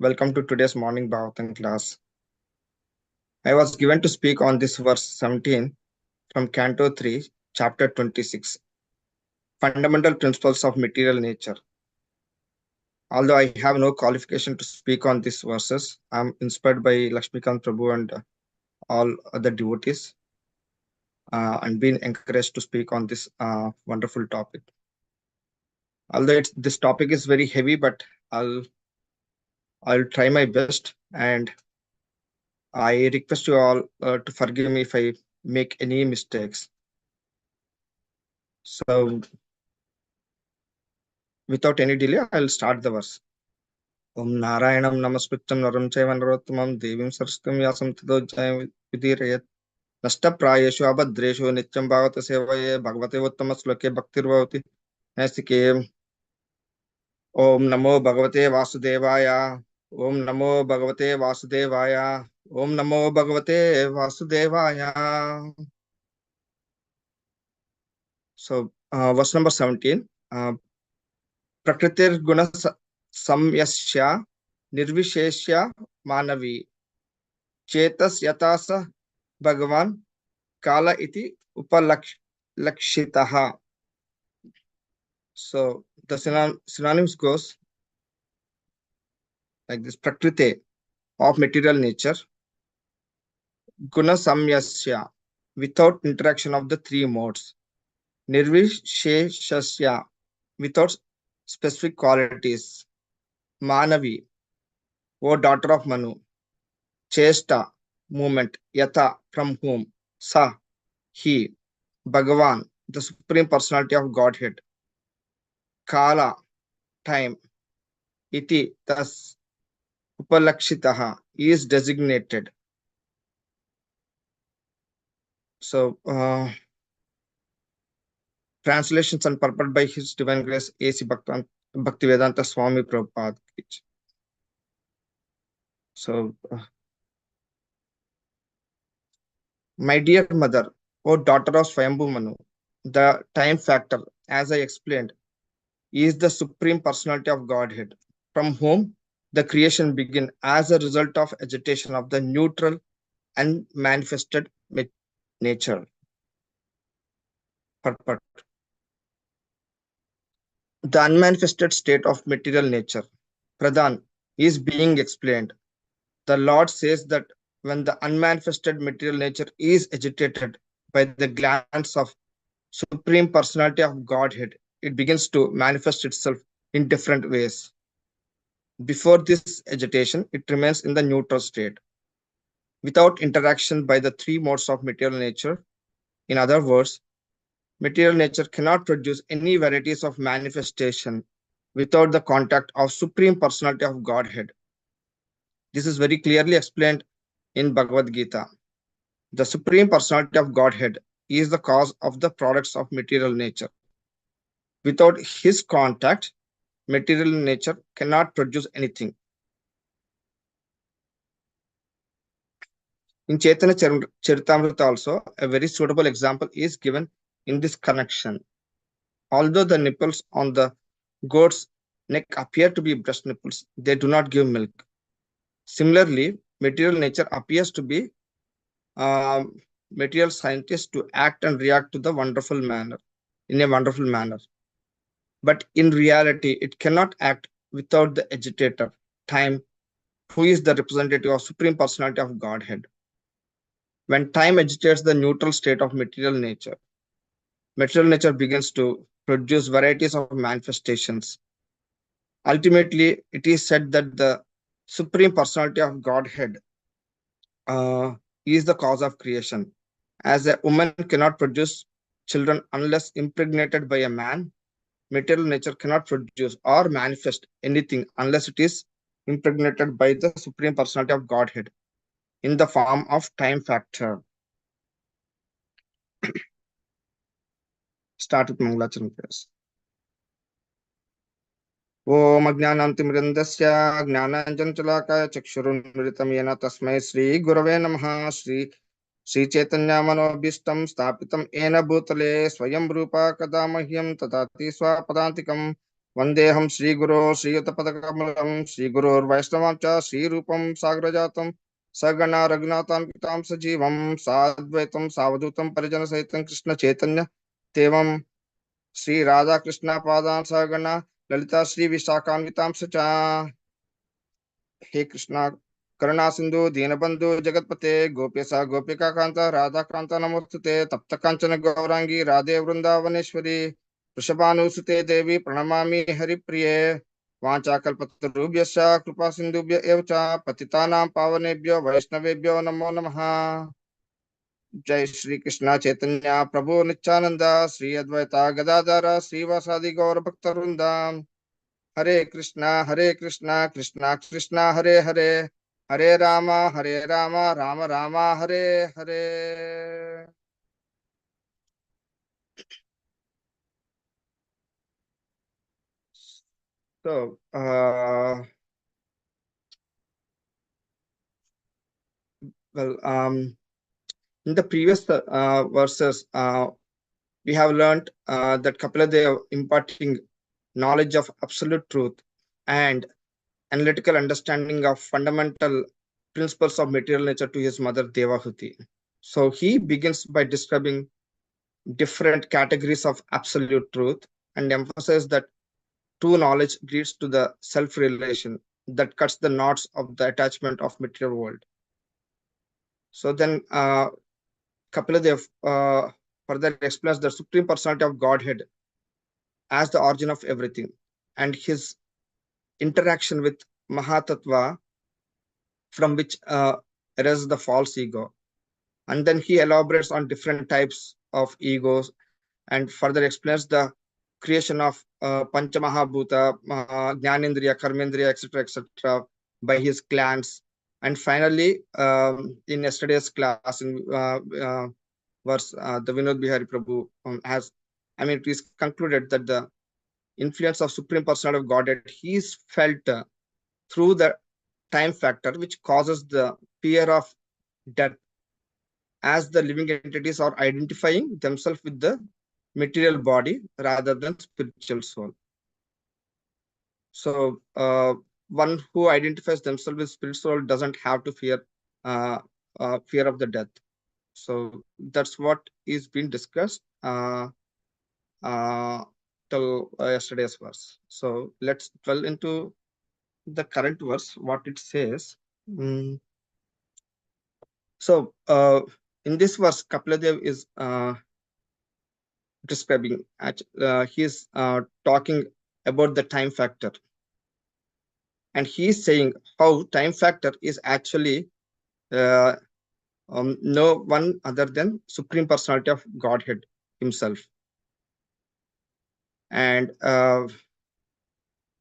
Welcome to today's morning Bhagavatam class. I was given to speak on this verse 17 from Canto 3, Chapter 26, Fundamental Principles of Material Nature. Although I have no qualification to speak on these verses, I am inspired by Lakshmikant Prabhu and all other devotees and been encouraged to speak on this wonderful topic. Although this topic is very heavy, but I'll try my best, and I request you all to forgive me if I make any mistakes. So, without any delay, I'll start the verse. Om Narayanam Namaskritam Naram Chaiva Narottamam Devim Saraswatim Vyasam Tado Jayam Vidhirayat Nasta Prayeshu Abhadreshu Nityam Bhavata Sevaye Bhagavate Uttama Sloke Bhaktir Bhavati Nasike Om Namo Bhagavate Vasudevaya Om Namo Bhagavate Vasudevaya Om Namo Bhagavate Vasudevaya. So, verse number 17. Prakritir Guna Samyasya Nirvisheshya Manavi Chetas Yatasa Bhagavan Kala iti upalakshitaha. So the synonyms goes like this: Prakriti of material nature, Guna Samyasya without interaction of the three modes, Nirvisheshasya without specific qualities, Manavi, O daughter of Manu, Chesta, movement, Yata, from whom, Sa, he, Bhagavan, the Supreme Personality of Godhead, Kala, time, iti, thus, upalakshitaha, is designated. So, translations and purport by His Divine Grace A.C. Bhaktivedanta Swami Prabhupada. So, my dear mother, O daughter of Swayambhu Manu, the time factor, as I explained, is the Supreme Personality of Godhead, from whom the creation began as a result of agitation of the neutral and manifested nature. Purport. The unmanifested state of material nature, Pradhan, is being explained. The Lord says that when the unmanifested material nature is agitated by the glance of Supreme Personality of Godhead, it begins to manifest itself in different ways. Before this agitation, it remains in the neutral state, without interaction by the three modes of material nature. In other words, material nature cannot produce any varieties of manifestation without the contact of Supreme Personality of Godhead. This is very clearly explained in Bhagavad Gita. The Supreme Personality of Godhead is the cause of the products of material nature. Without his contact, material nature cannot produce anything. In Chaitanya Charitamrita also, a very suitable example is given in this connection. Although the nipples on the goat's neck appear to be breast nipples, they do not give milk. Similarly, material nature appears to be material scientists to act and react to the wonderful manner, in a wonderful manner. But in reality, it cannot act without the agitator, time, who is the representative of Supreme Personality of Godhead. When time agitates the neutral state of material nature begins to produce varieties of manifestations. Ultimately, it is said that the Supreme Personality of Godhead is the cause of creation. As a woman cannot produce children unless impregnated by a man, material nature cannot produce or manifest anything unless it is impregnated by the Supreme Personality of Godhead in the form of time factor. Start with Mangalacharan prayers. Om Ajnanantimrindasya Jnananjanjalakaya Chakshurunmritam Yena Tasmai Sri Gurave Namaha Sri Chaitanya Manobhistam Stapitam Ena Bhutale Swayam Rupa Kadamahyam Tatati Swapadantikam वंदेहम श्रीगुरो श्रीयुतपदकमलं श्रीगुरोर्वैष्णवं च श्रीरूपं साग्रजातं सगणा रघुनाथान्वितां सजीवं साद्वैतं सावधूतं परिजनसहितं कृष्णचैतन्य देवं श्री राधा कृष्ण पादान सगणा ललिता श्री विशाखान्वितां च। हे कृष्णा करुणा सिंधु दीनबंधु जगतपते गोपेश गोपिका कांता राधा कांता नमोस्तुते तप्त कांचन गौरांगी राधे वृंदावनेश्वरी वृषभानुसुते देवी प्रणमामि हरिप्रिये वाञ्छाकल्पतरुभ्यश्च कृपा सिन्धुभ्य एव च पतितानां पावनेभ्यो वैष्णवेभ्यो नमो नमः। जय श्री कृष्ण चैतन्य प्रभु नित्यानंद श्री अद्वैता गदाधर श्रीवासादि गौर भक्तवृंद हरे Krishna Krishna Krishna Hare Hare Hare Ram Ram Ram Hare Hare. So, well, in the previous verses, we have learned that Kapila imparting knowledge of absolute truth and analytical understanding of fundamental principles of material nature to his mother Devahuti. So he begins by describing different categories of absolute truth and emphasizes that true knowledge leads to the self-realization that cuts the knots of the attachment of material world. So then Kapila further explains the supreme personality of Godhead as the origin of everything and his interaction with Mahatattva from which arises the false ego. And then he elaborates on different types of egos and further explains the creation of Panchamahabhuta, Jnanendriya, Karmendriya, etc., by his clans. And finally, in yesterday's class, in verse, the Vinod Bihari Prabhu has, I mean, it is concluded that the influence of Supreme Personality of Godhead, he is felt through the time factor, which causes the fear of death, as the living entities are identifying themselves with the material body rather than spiritual soul. So one who identifies themselves with spiritual soul doesn't have to uh, fear of the death. So that's what is being discussed uh, till yesterday's verse. So let's dwell into the current verse, what it says. Mm. So in this verse, Kapiladev is describing, he is talking about the time factor. And he is saying how time factor is actually uh, no one other than Supreme Personality of Godhead himself. And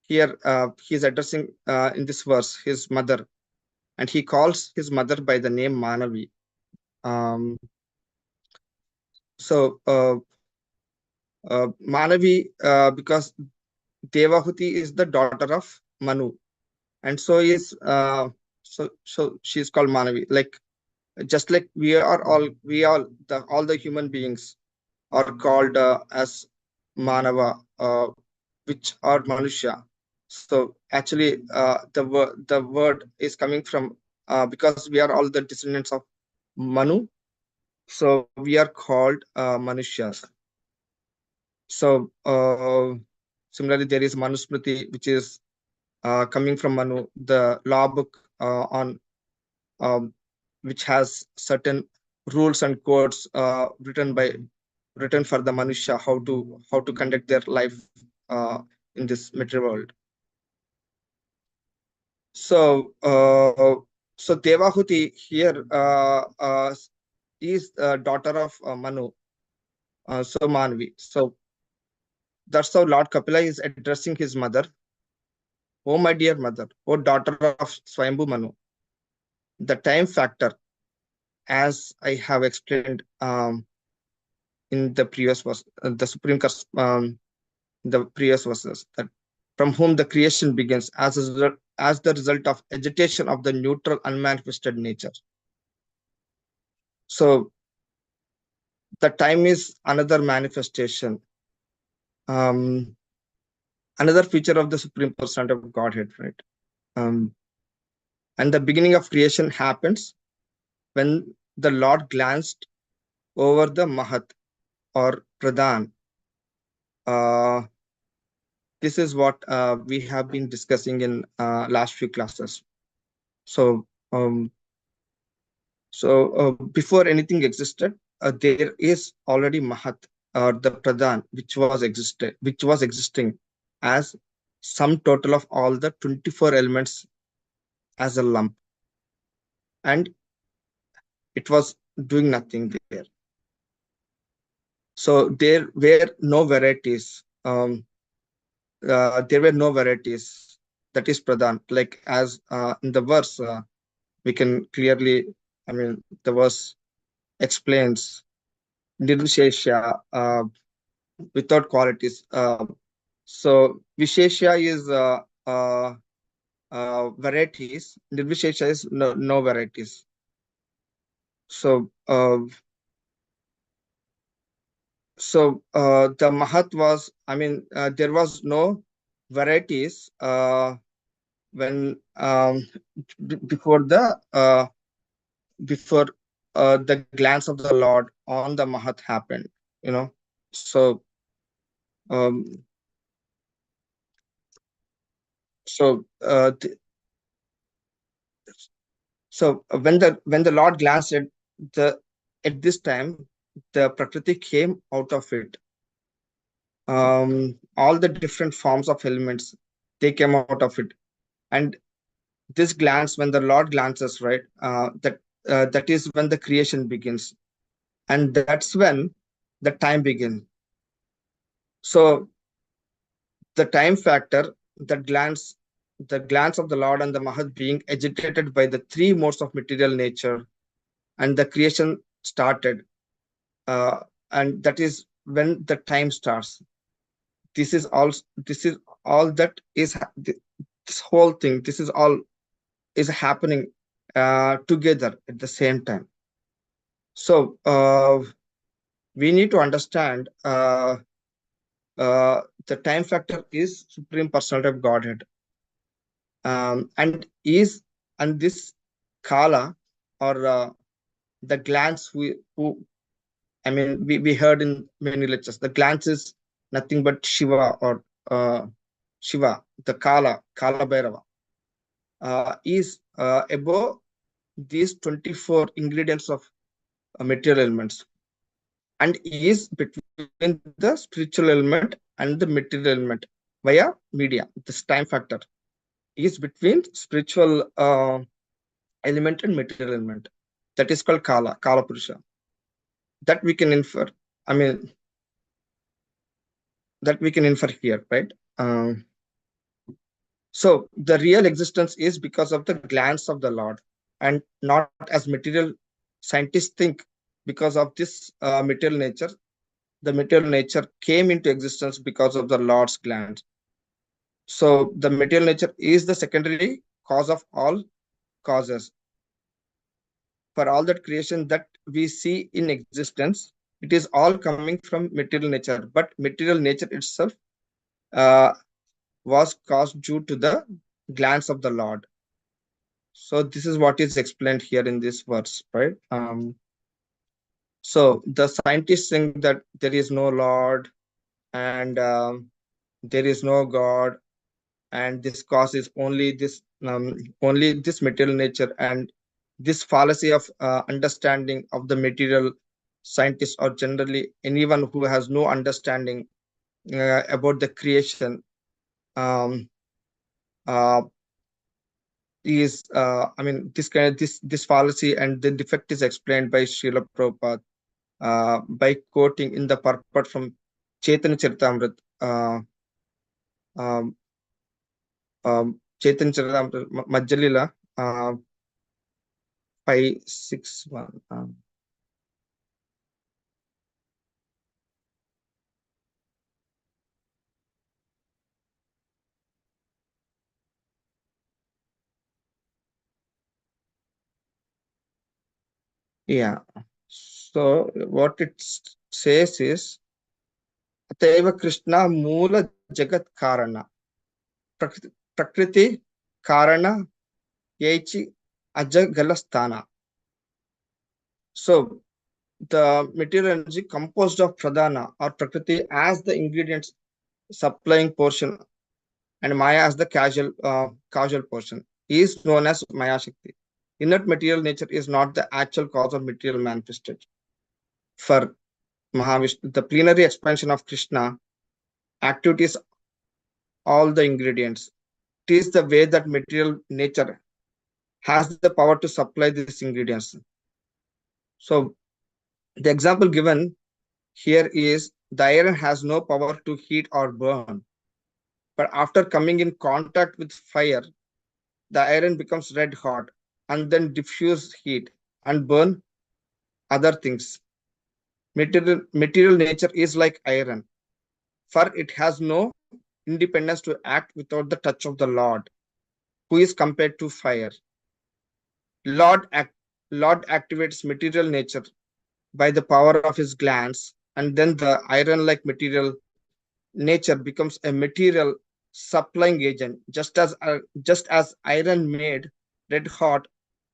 here he is addressing in this verse his mother, and he calls his mother by the name Manavi. Um, so Manavi, because Devahuti is the daughter of Manu, and so is so she is called Manavi. Like just like all the human beings are called as Manava, which are Manusha. So actually, the word is coming from because we are all the descendants of Manu, so we are called Manushas. So similarly, there is Manusmriti, which is coming from Manu, the law book on um, which has certain rules and codes written for the Manusha how to conduct their life in this material world. So so Devahuti here is daughter of Manu, so Manvi. So that's how Lord Kapila is addressing his mother. Oh, my dear mother, oh, daughter of Swayambhu Manu, the time factor, as I have explained in the previous was the the previous verses, that from whom the creation begins as the result of agitation of the neutral unmanifested nature. So the time is another manifestation. Um, another feature of the Supreme Personality of Godhead, right? Um, and the beginning of creation happens when the Lord glanced over the Mahat or Pradhan. Uh, this is what we have been discussing in last few classes. So, before anything existed, there is already Mahat or the Pradhan, which was existing as sum total of all the 24 elements as a lump, and it was doing nothing there. So there were no varieties. That is Pradhan. Like as in the verse, we can clearly, the verse explains Nirvishesha, without qualities. So Vishesha is varieties. Nirvishesha is no varieties. So the Mahat was, there was no varieties when before the glance of the Lord on the Mahat happened, you know. So um, so th- when the Lord glanced the at this time, the Prakriti came out of it. All the different forms of elements, they came out of it, and this glance, when the Lord glances, right, that is when the creation begins, and that's when the time begins. So the time factor, the glance, the glance of the Lord and the Mahat being agitated by the three modes of material nature, and the creation started, uh, and that is when the time starts. This is all. This is all that is. This whole thing. This is all is happening together at the same time. So we need to understand the time factor is Supreme Personality of Godhead, and is and this Kala or the glance we heard in many lectures. The glance is nothing but Shiva or Shiva, the Kala Bhairava, is above these 24 ingredients of material elements, and is between the spiritual element and the material element via media. This time factor is between spiritual element and material element. That is called Kala Purusha. That we can infer. I mean, that we can infer here, right? So the real existence is because of the glance of the Lord, and not as material scientists think. Because of this material nature, the material nature came into existence because of the Lord's glance. So the material nature is the secondary cause of all causes. For all that creation that we see in existence, it is all coming from material nature. But material nature itself uh, was caused due to the glance of the Lord. So this is what is explained here in this verse, right? So the scientists think that there is no Lord, and there is no God, and this cause is only this material nature, and this fallacy of understanding of the material. Scientists, or generally anyone who has no understanding about the creation, um, uh, is this fallacy and the defect is explained by Srila Prabhupada by quoting in the purport from Chaitanya Charitamrita, um, Chaitanya Charitamrita Madhya uh, 561. Yeah. So what it says is Ateva Krishna Mula jagat karana. Prakriti karana yechi ajagalastana. So the material energy composed of pradhana or prakriti as the ingredients supplying portion and maya as the causal portion is known as maya shakti. Inert material nature is not the actual cause of material manifestation. For Mahavishnu, the plenary expansion of Krishna activities all the ingredients. It is the way that material nature has the power to supply these ingredients. So the example given here is the iron has no power to heat or burn, but after coming in contact with fire, the iron becomes red hot and then diffuse heat and burn other things. Material nature is like iron, for it has no independence to act without the touch of the Lord, who is compared to fire. Lord, act, Lord activates material nature by the power of his glands, and then the iron-like material nature becomes a material supplying agent, just as iron made red hot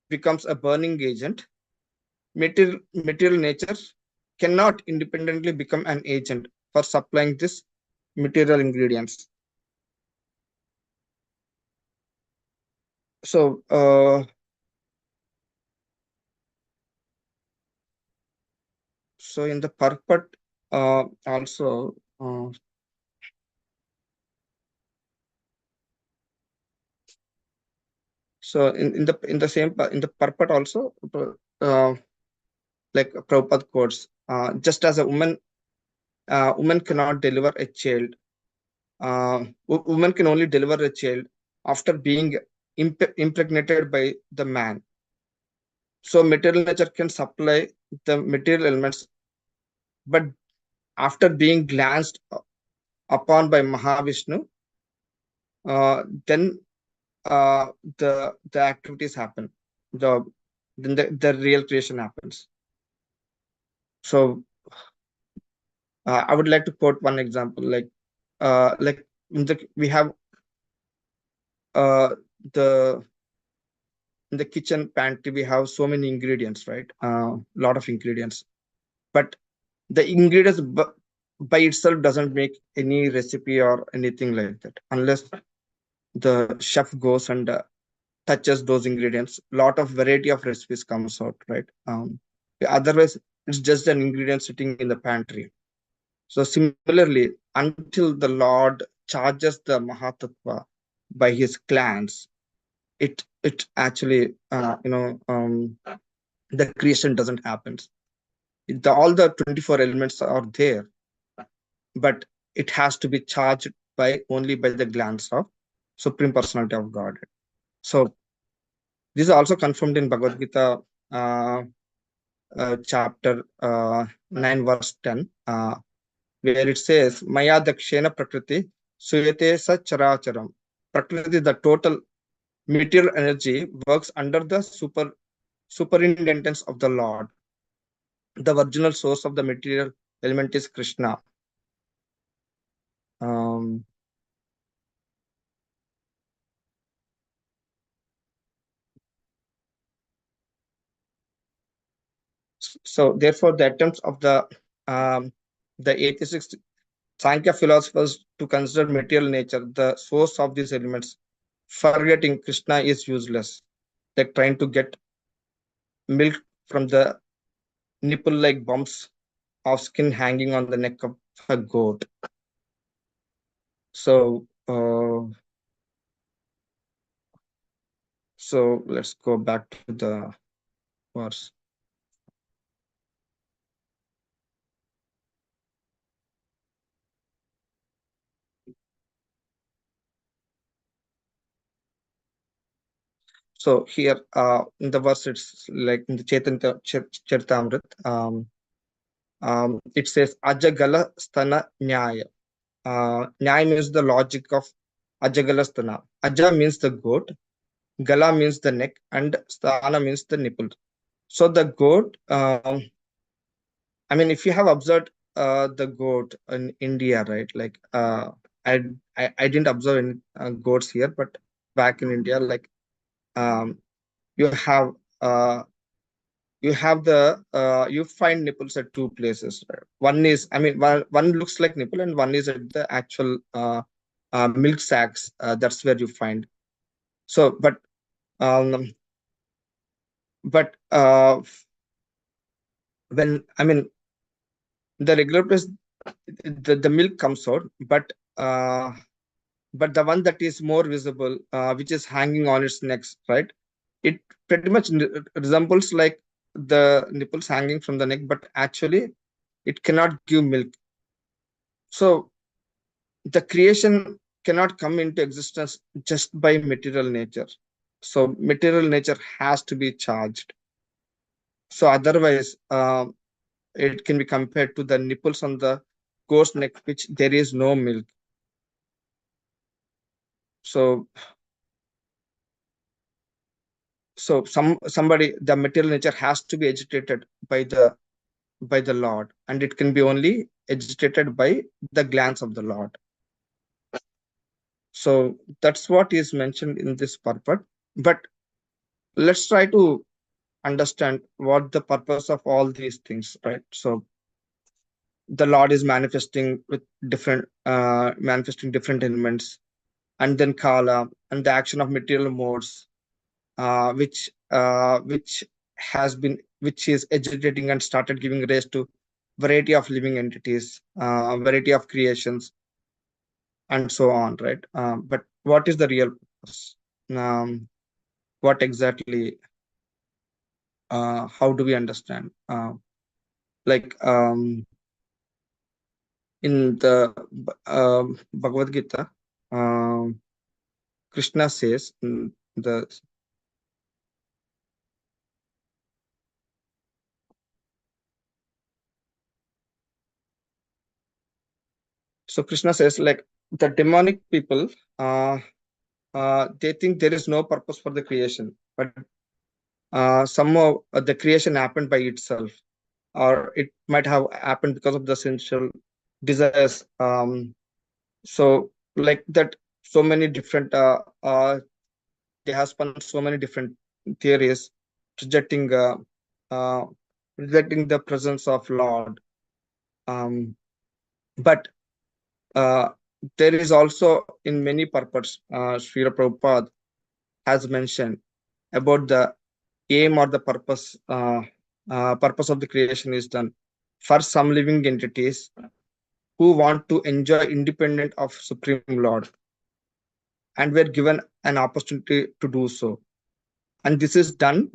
becomes a burning agent. Material nature cannot independently become an agent for supplying this material ingredients. So, so in the purport, also, so in the same in the purport also, like Prabhupada quotes, just as a woman cannot deliver a child. Woman can only deliver a child after being impregnated by the man. So material nature can supply the material elements, but after being glanced upon by Mahavishnu, then the activities happen. The then the real creation happens. So I would like to quote one example, like we have uh, the in the kitchen pantry we have so many ingredients, right? Lot of ingredients, but the ingredients by itself doesn't make any recipe or anything like that unless the chef goes and touches those ingredients. Lot of variety of recipes comes out, right? Otherwise it's just an ingredient sitting in the pantry. So similarly, until the Lord charges the Mahatattva by his glance, it actually the creation doesn't happen. All the 24 elements are there, but it has to be charged by only by the glance of Supreme Personality of God. So this is also confirmed in Bhagavad Gita, chapter 9, verse 10, where it says, Maya Dakshena Prakriti Suyate Sa Characharam. Prakriti, the total material energy, works under the superintendence of the Lord. The original source of the material element is Krishna. Um, so therefore, the attempts of the atheist Sankhya philosophers to consider material nature the source of these elements, forgetting Krishna is useless. Like trying to get milk from the nipple-like bumps of skin hanging on the neck of a goat. So, so let's go back to the verse. So here, in the verse, it's like in the Chaitanya Charitamrit, it says Ajagala Sthana Nyaya. Nyaya means the logic of Ajagala Sthana. Aja means the goat, Gala means the neck, and Sthana means the nipple. So the goat, I mean, if you have observed the goat in India, right? Like I didn't observe any goats here, but back in India, like um, you have uh, you find nipples at two places. Right? One is, I mean, one looks like nipple, and one is at the actual milk sacs. That's where you find. So, um, but when I mean the regular place, the milk comes out, but the one that is more visible, which is hanging on its neck, right? It pretty much resembles like the nipples hanging from the neck, but actually it cannot give milk. So the creation cannot come into existence just by material nature. So material nature has to be charged. So otherwise, it can be compared to the nipples on the goat's neck, which there is no milk. So somebody, the material nature has to be agitated by the Lord, and it can be only agitated by the glance of the Lord. So that's what is mentioned in this purport. But let's try to understand what the purpose of all these things, right? So the Lord is manifesting with manifesting different elements, and then Kala and the action of material modes, which which is agitating and started giving rise to variety of living entities, variety of creations, and so on, right? But what is the real purpose? Um, what exactly? How do we understand? Like in the Bhagavad Gita, Krishna says the so Krishna says like the demonic people, uh, they think there is no purpose for the creation, but somehow the creation happened by itself, or it might have happened because of the sensual desires. So like that, so many different they have spun so many different theories rejecting uh, rejecting the presence of Lord. Um, but uh, there is also in many purports, Srila Prabhupada has mentioned about the aim or the purpose of the creation is done for some living entities who want to enjoy independent of Supreme Lord, and were given an opportunity to do so. And this is done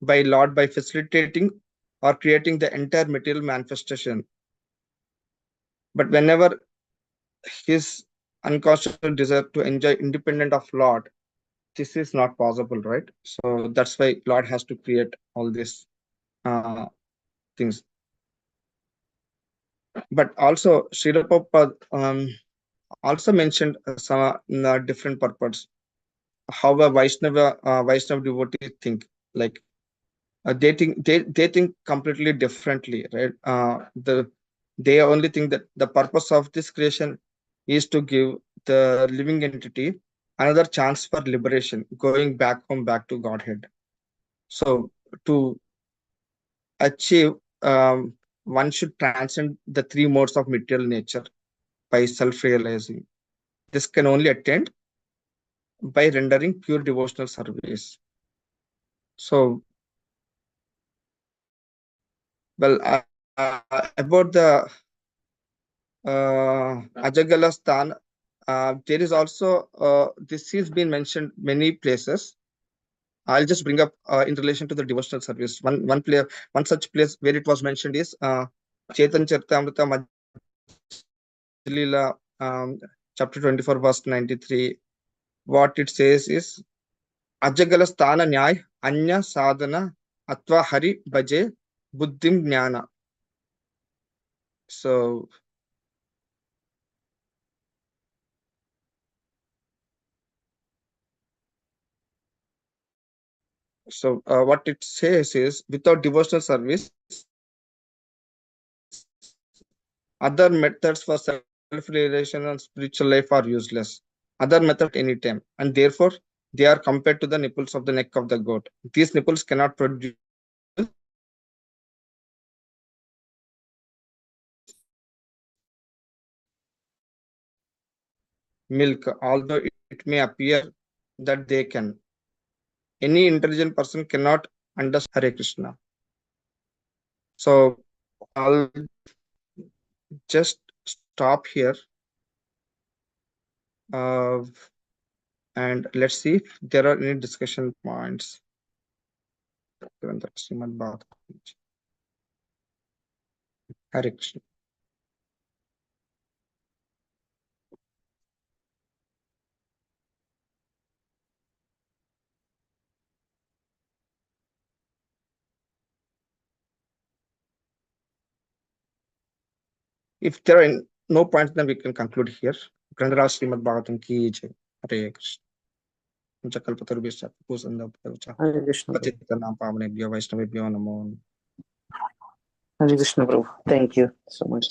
by Lord by facilitating or creating the entire material manifestation. But whenever his unconscious desire to enjoy independent of Lord, this is not possible, right? So that's why Lord has to create all these uh, things. But also, Srila Prabhupada also mentioned some different purpose. How a Vaishnava devotee think, like they think completely differently, right? They only think that the purpose of this creation is to give the living entity another chance for liberation, going back home, back to Godhead. So to achieve, one should transcend the three modes of material nature by self-realizing. This can only attain by rendering pure devotional service. So, well, about the Ajagala Sthan, there is also this has been mentioned many places. I'll just bring up in relation to the devotional service. One such place where it was mentioned is Chetan Charitamrita Majlila, chapter 24, verse 93. What it says is Ajagala Sthana Nyay Anya Sadhana Atva Hari Bhaje Buddhim Jnana. So what it says is without devotional service, other methods for service self-realization and spiritual life are useless. Other method any time, and therefore they are compared to the nipples of the neck of the goat. These nipples cannot produce milk, although it may appear that they can. Any intelligent person cannot understand Hare Krishna. So I'll just stop here, uh, and let's see if there are any discussion points. Given that Srimad Bhagavatam. Hare Krishna. If there are no points, then we can conclude here. Grandara Srimad Bhagavatam ki jai. Hare Krishna. Kalpatarubhishya Pusandapavacha. Hare Krishna Prabhu. Patitanam Pavanebhyo Vaishnavebhyo Namo. Hare Krishna Prabhu. Thank you so much.